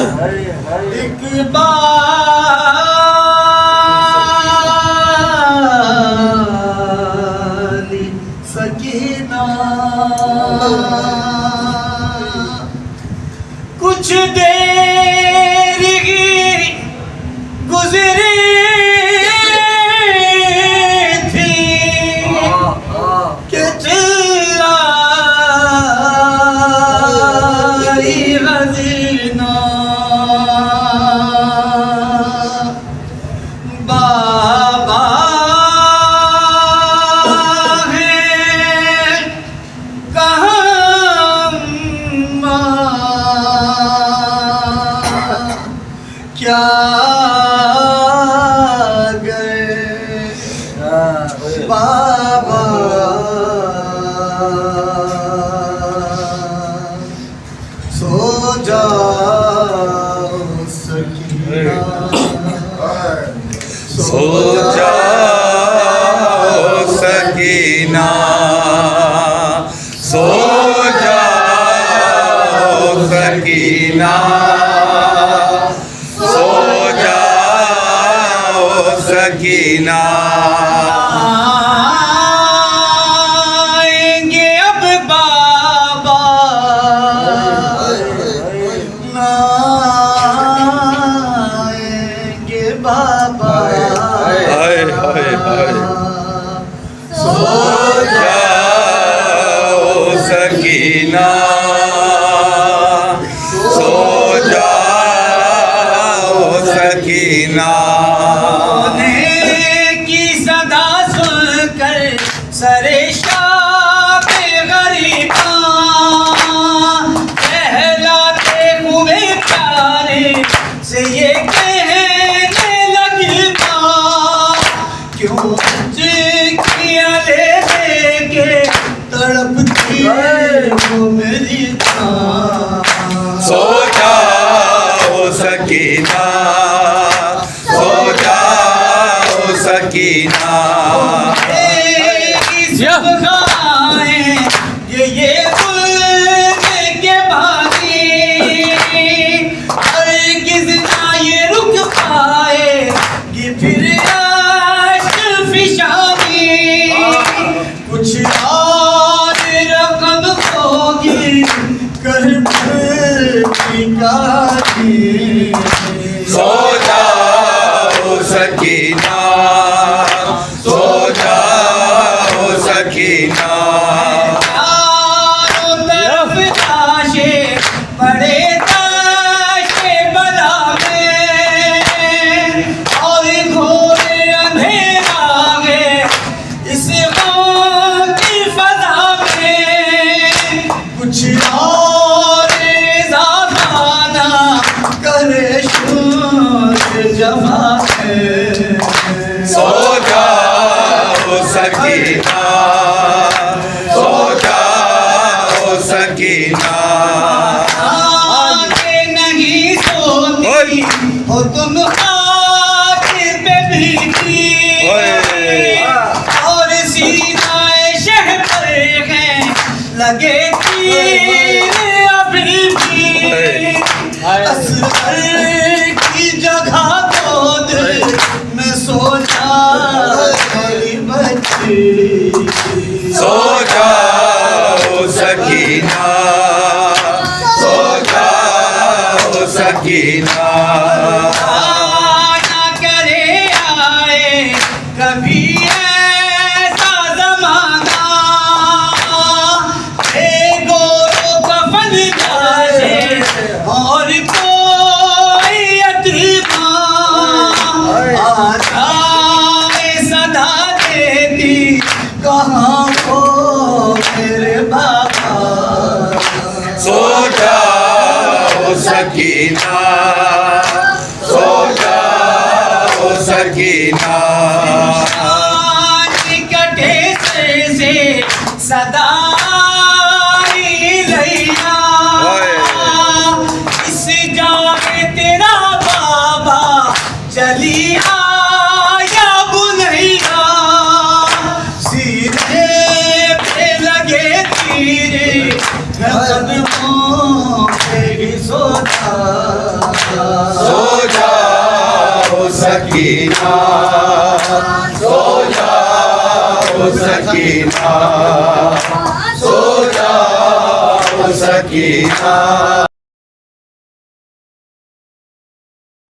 एक बाली सकीना कुछ देर गुजरी थी कि चिल्लाई हसीना बाबा है कहाँ क्या गए बाबा सो जाओ सकीना सो जाओ सकीना सो जाओ सकीना सो जाओ सकीना आएंगे अब बाबा ना आएंगे बाबा हाय हाय हाय सो जाओ सकीना सो जाओ सकीना की सदा सुनकर सरेशाब गरीबा कहलाते हुए प्यारे से ये कहने लगी माँ क्यों किया ले के तड़पती है वो मेरी माँ सो जाओ सकीना सो जाओ सकीना ये के भागी हर किस ना ये रुक पाए कि फिर आश्क फिशानी कुछ और रकम होगी कर सो जाओ सकीना सो जाओ सकीना चारों तरफ ताशे बड़े ताशे बला में और घोरे अंधेरा है इस गम की फजा में कुछ और ज़माना करे शोर जमा है सो जाओ सकीना सो जाओ सकीना आगे नहीं सोती हो तुम आगे पे भीगी और सीनाए शह पर है लगे तीर अभी भी असर की जगह गोद में सोचा मेरी बच्ची सो जाओ सकीना सो जाओ सकीना ना करे आए कभी ऐसा जमाना गोरो कफन जाए और कोई यतीमा आ जाए सदा देती कहाँ हो मेरे बाबा सो जाओ सकीना सो जाओ सकीना कटे से सदा लैया इस जाने तेरा बाबा चली आया बुनैया सीधे पे लगे तीरे कदमों पे ही सोता सकीना सो जाओ सकीना सो जाओ सकीना